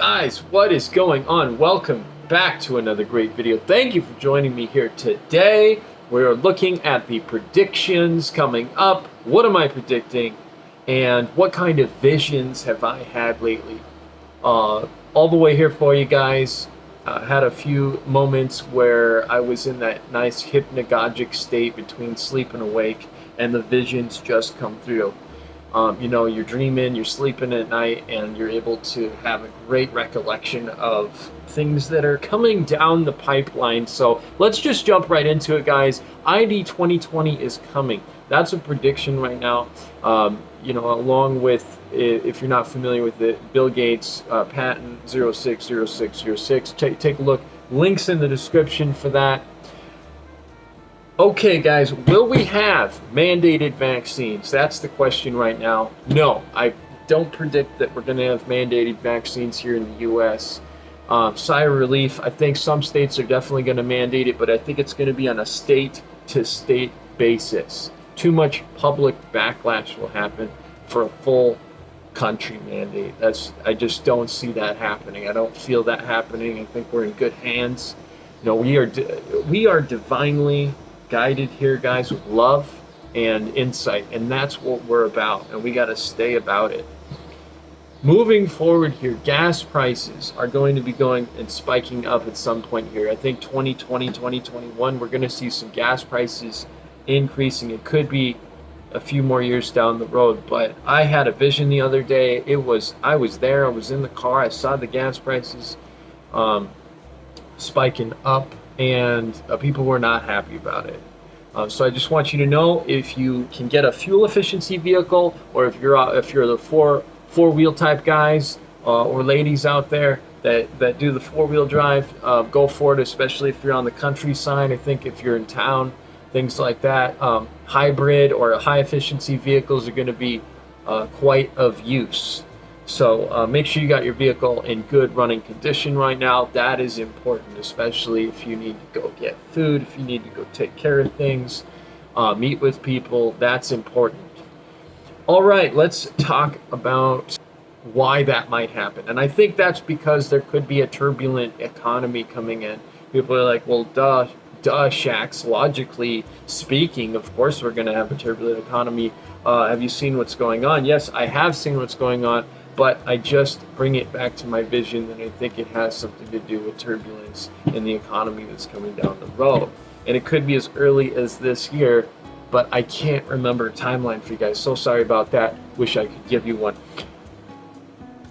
Guys, what is going on? Welcome back to another great video. Thank you for joining me here today. We're looking at the predictions coming up. What am I predicting? And what kind of visions have I had lately? All the way here for you guys. Had a few moments where I was in that nice hypnagogic state between sleep and awake, and the visions just come through. You know, you're dreaming, you're sleeping at night, and you're able to have a great recollection of things that are coming down the pipeline. So let's just jump right into it, guys. ID 2020 is coming. That's a prediction right now. You know, along with, if you're not familiar with it, Bill Gates, patent 060606. Take a look. Links in the description for that. Okay, guys, will we have mandated vaccines? That's the question right now. No, I don't predict that we're going to have mandated vaccines here in the U.S. Sigh of relief. I think some states are definitely going to mandate it, but I think it's going to be on a state-to-state basis. Too much public backlash will happen for a full country mandate. I just don't see that happening. I don't feel that happening. I think we're in good hands. You know, we are divinely guided here, guys, with love and insight, and that's what we're about, and we got to stay about it. Moving forward here, gas prices are going to be going and spiking up at some point here. I think 2020, 2021, we're going to see some gas prices increasing. It could be a few more years down the road, but I had a vision the other day. I was there, I was in the car, I saw the gas prices spiking up, and people were not happy about it. So I just want you to know, if you can get a fuel efficiency vehicle, or if you're the four-wheel type guys or ladies out there that do the four-wheel drive, go for it, especially if you're on the countryside. I think if you're in town, things like that, hybrid or high efficiency vehicles are going to be quite of use. So make sure you got your vehicle in good running condition right now. That is important, especially if you need to go get food, if you need to go take care of things, meet with people. That's important. All right, let's talk about why that might happen. And I think that's because there could be a turbulent economy coming in. People are like, well, duh, Shax, logically speaking, of course we're going to have a turbulent economy. Have you seen what's going on? Yes, I have seen what's going on. But I just bring it back to my vision that I think it has something to do with turbulence in the economy that's coming down the road. And it could be as early as this year, but I can't remember a timeline for you guys. So sorry about that. Wish I could give you one.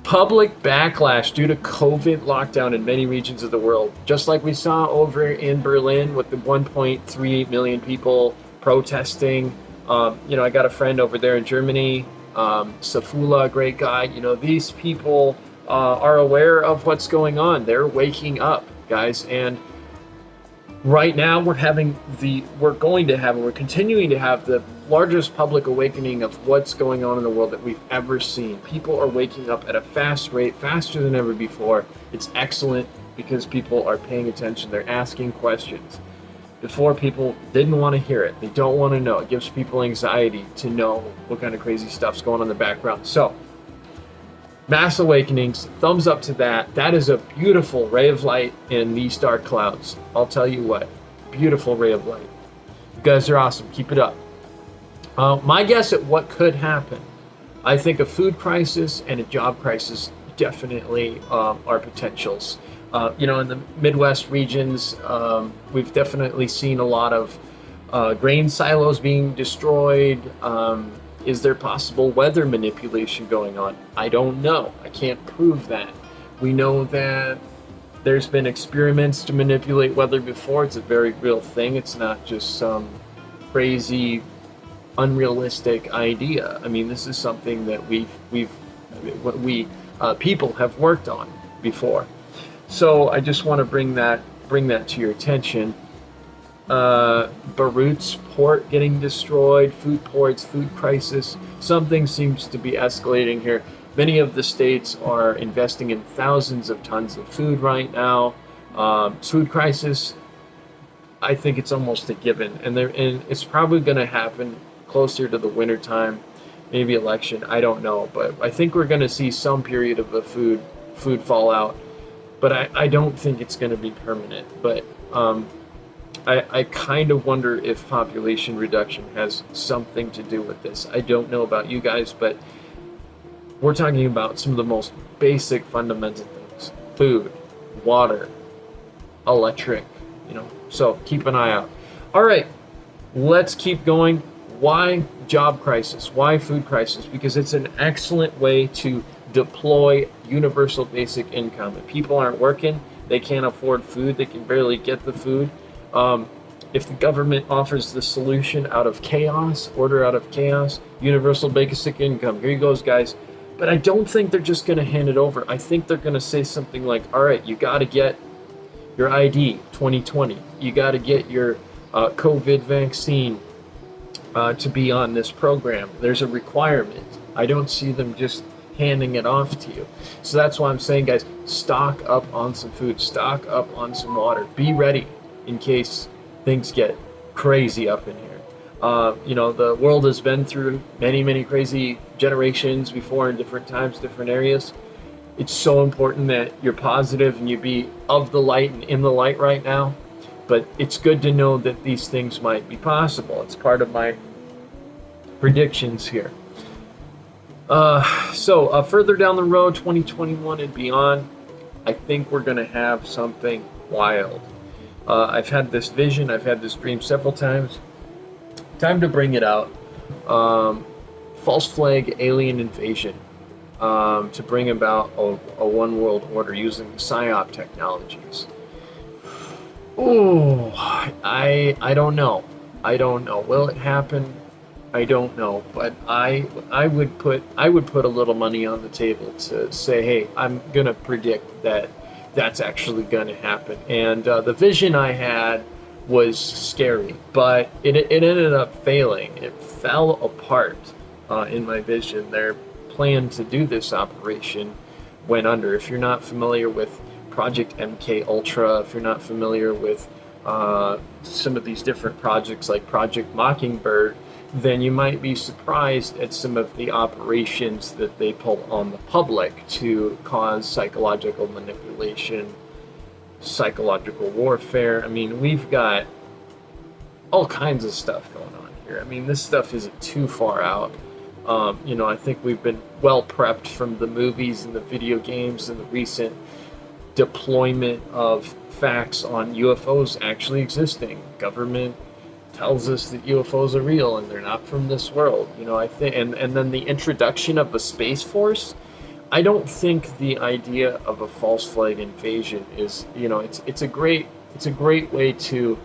Public backlash due to COVID lockdown in many regions of the world. Just like we saw over in Berlin with the 1.3 million people protesting. You know, I got a friend over there in Germany, Safula, great guy. You know, these people are aware of what's going on. They're waking up, guys. And right now we're continuing to have the largest public awakening of what's going on in the world that we've ever seen. People are waking up at a fast rate, faster than ever before. It's excellent because people are paying attention. They're asking questions. Before, people didn't want to hear it. They don't want to know. It gives people anxiety to know what kind of crazy stuff's going on in the background. So, mass awakenings, thumbs up to that. That is a beautiful ray of light in these dark clouds. I'll tell you what, beautiful ray of light. You guys are awesome. Keep it up. My guess at what could happen, I think a food crisis and a job crisis definitely are potentials. You know, in the Midwest regions, we've definitely seen a lot of grain silos being destroyed. Is there possible weather manipulation going on? I don't know. I can't prove that. We know that there's been experiments to manipulate weather before. It's a very real thing. It's not just some crazy, unrealistic idea. I mean, this is something that we people have worked on before. So I just want to bring that to your attention. Beirut's port getting destroyed, food ports, food crisis. Something seems to be escalating here. Many of the states are investing in thousands of tons of food right now. Food crisis, I think it's almost a given, and it's probably going to happen closer to the winter time, maybe election. I don't know, but I think we're going to see some period of a food food fallout, but I don't think it's going to be permanent. But I kind of wonder if population reduction has something to do with this. I don't know about you guys, but we're talking about some of the most basic fundamental things: food, water, electric, so keep an eye out. All right, let's keep going. Why job crisis? Why food crisis? Because it's an excellent way to deploy universal basic income. If people aren't working, they can't afford food, they can barely get the food. If the government offers the solution out of chaos, order out of chaos, universal basic income, here you goes, guys. But I don't think they're just going to hand it over. I think they're going to say something like, all right, you got to get your ID 2020. You got to get your COVID vaccine to be on this program. There's a requirement. I don't see them just handing it off to you. So that's why I'm saying, guys, stock up on some food, stock up on some water. Be ready in case things get crazy up in here. The world has been through many, many crazy generations before in different times, different areas. It's so important that you're positive and you be of the light and in the light right now. But it's good to know that these things might be possible. It's part of my predictions here. So further down the road, 2021 and beyond, I think we're going to have something wild. I've had this vision, I've had this dream several times. Time to bring it out. False flag alien invasion. To bring about a one world order using PSYOP technologies. Oh, I don't know. I don't know. Will it happen? I don't know. But I would put a little money on the table to say, hey, I'm gonna predict that that's actually gonna happen. And the vision I had was scary, but it ended up failing. It fell apart in my vision. Their plan to do this operation went under. If you're not familiar with Project MK Ultra, if you're not familiar with some of these different projects like Project Mockingbird, then you might be surprised at some of the operations that they pull on the public to cause psychological manipulation, psychological warfare. I mean, we've got all kinds of stuff going on here. I mean, this stuff isn't too far out. I think we've been well prepped from the movies and the video games and the recent deployment of facts on UFOs actually existing. Government tells us that UFOs are real and they're not from this world. I think, and then the introduction of a space force. I don't think the idea of a false flag invasion is, it's a great way to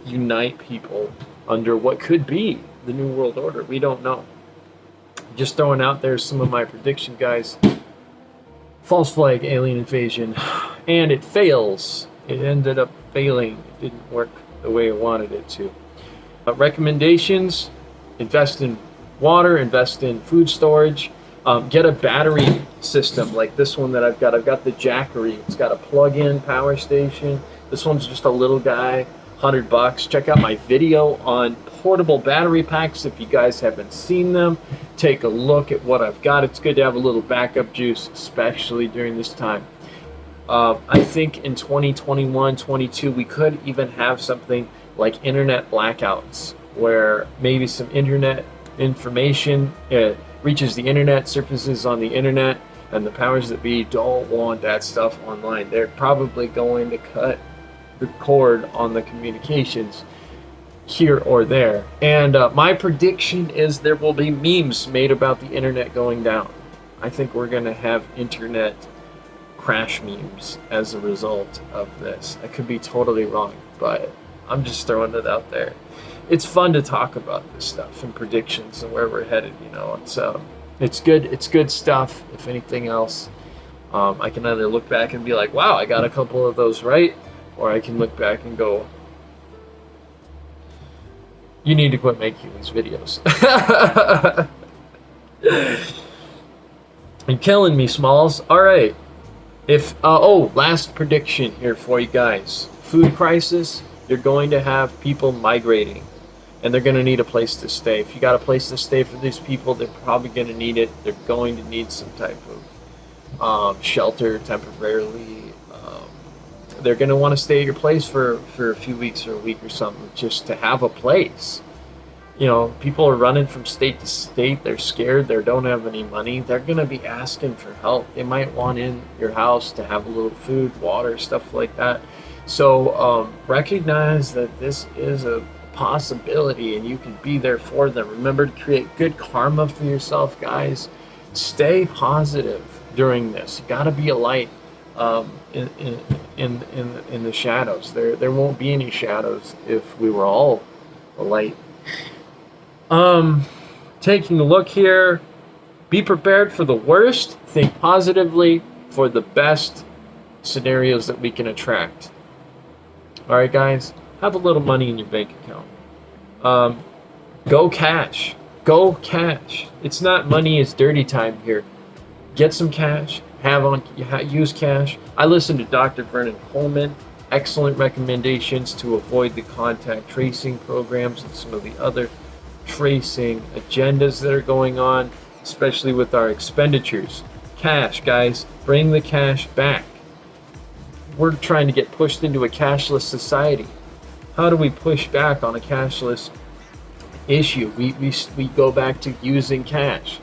unite people under what could be the New World Order. We don't know. Just throwing out there some of my prediction, guys. False flag alien invasion, and it fails. It ended up failing. It didn't work the way I wanted it to. Recommendations: invest in water, invest in food storage, get a battery system like this one that I've got. I've got the Jackery. It's got a plug-in power station. This one's just a little guy, $100. Check out my video on portable battery packs if you guys haven't seen them. Take a look at what I've got. It's good to have a little backup juice, especially during this time. I think in 2021, 22, we could even have something like internet blackouts, where maybe some internet information reaches the internet, surfaces on the internet, and the powers that be don't want that stuff online. They're probably going to cut the cord on the communications here or there. And my prediction is there will be memes made about the internet going down. I think we're going to have internet crash memes as a result of this. I could be totally wrong, but I'm just throwing it out there. It's fun to talk about this stuff and predictions and where we're headed. It's good. It's good stuff. If anything else, I can either look back and be like, "Wow, I got a couple of those right," or I can look back and go, "You need to quit making these videos." You're killing me, Smalls. All right. Last prediction here for you guys. Food crisis. You're going to have people migrating, and they're going to need a place to stay. If you got a place to stay for these people, they're probably going to need it. They're going to need some type of shelter temporarily. They're going to want to stay at your place for a few weeks or a week or something just to have a place. You know, people are running from state to state. They're scared. They don't have any money. They're going to be asking for help. They might want in your house to have a little food, water, stuff like that. So recognize that this is a possibility and you can be there for them. Remember to create good karma for yourself, guys. Stay positive during this. You got to be a light in the shadows. There won't be any shadows if we were all a light. Taking a look here, be prepared for the worst, think positively for the best scenarios that we can attract. All right, guys, have a little money in your bank account. Go cash. Go cash. It's not money, it's dirty time here. Get some cash. Use cash. I listened to Dr. Vernon Coleman. Excellent recommendations to avoid the contact tracing programs and some of the other tracing agendas that are going on, especially with our expenditures. Cash, guys, bring the cash back. We're trying to get pushed into a cashless society. How do we push back on a cashless issue? We go back to using cash.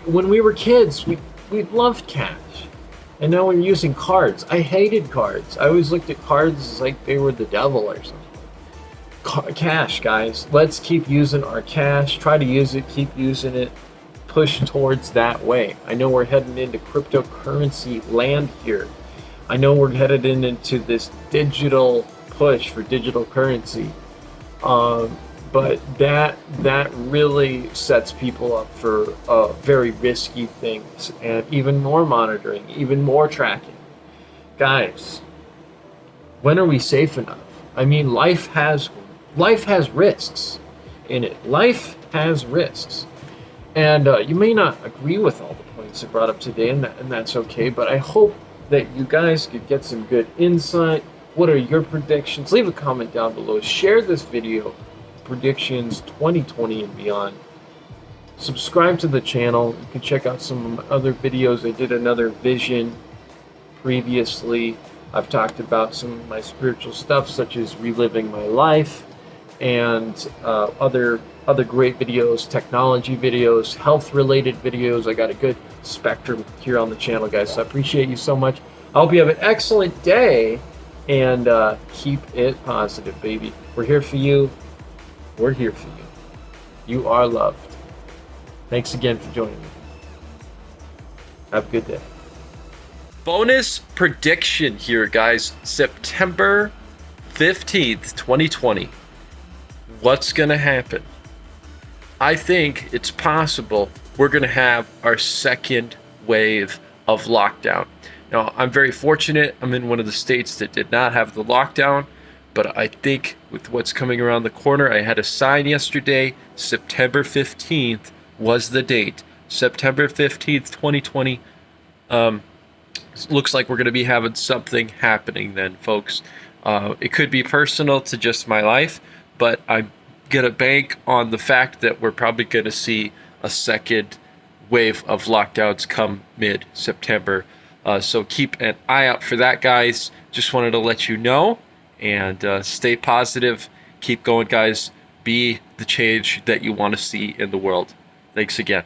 When we were kids, we loved cash. And now we're using cards. I hated cards. I always looked at cards as like they were the devil or something. Cash, guys. Let's keep using our cash. Try to use it. Keep using it. Push towards that way. I know we're heading into cryptocurrency land here. I know we're headed into this digital push for digital currency. But that really sets people up for very risky things and even more monitoring, even more tracking. Guys, when are we safe enough? I mean, life has risks in it. Life has risks. And you may not agree with all the points I brought up today, and that's okay, but I hope that you guys could get some good insight. What are your predictions? Leave a comment down below. Share this video. Predictions 2020 and beyond. Subscribe to the channel. You can check out some of my other videos. I did another vision previously. I've talked about some of my spiritual stuff, such as reliving my life, and other great videos, technology videos, health-related videos. I got a good spectrum here on the channel, guys. So I appreciate you so much. I hope you have an excellent day, and keep it positive, baby. We're here for you. We're here for you. You are loved. Thanks again for joining me. Have a good day. Bonus prediction here, guys. September 15th, 2020. What's going to happen? I think it's possible we're going to have our second wave of lockdown. Now, I'm very fortunate. I'm in one of the states that did not have the lockdown. But I think with what's coming around the corner, I had a sign yesterday, September 15th was the date. September 15th, 2020. Looks like we're going to be having something happening then, folks. It could be personal to just my life, but I'm going to bank on the fact that we're probably going to see a second wave of lockdowns come mid-September. So keep an eye out for that, guys. Just wanted to let you know. And stay positive. Keep going, guys. Be the change that you want to see in the world. Thanks again.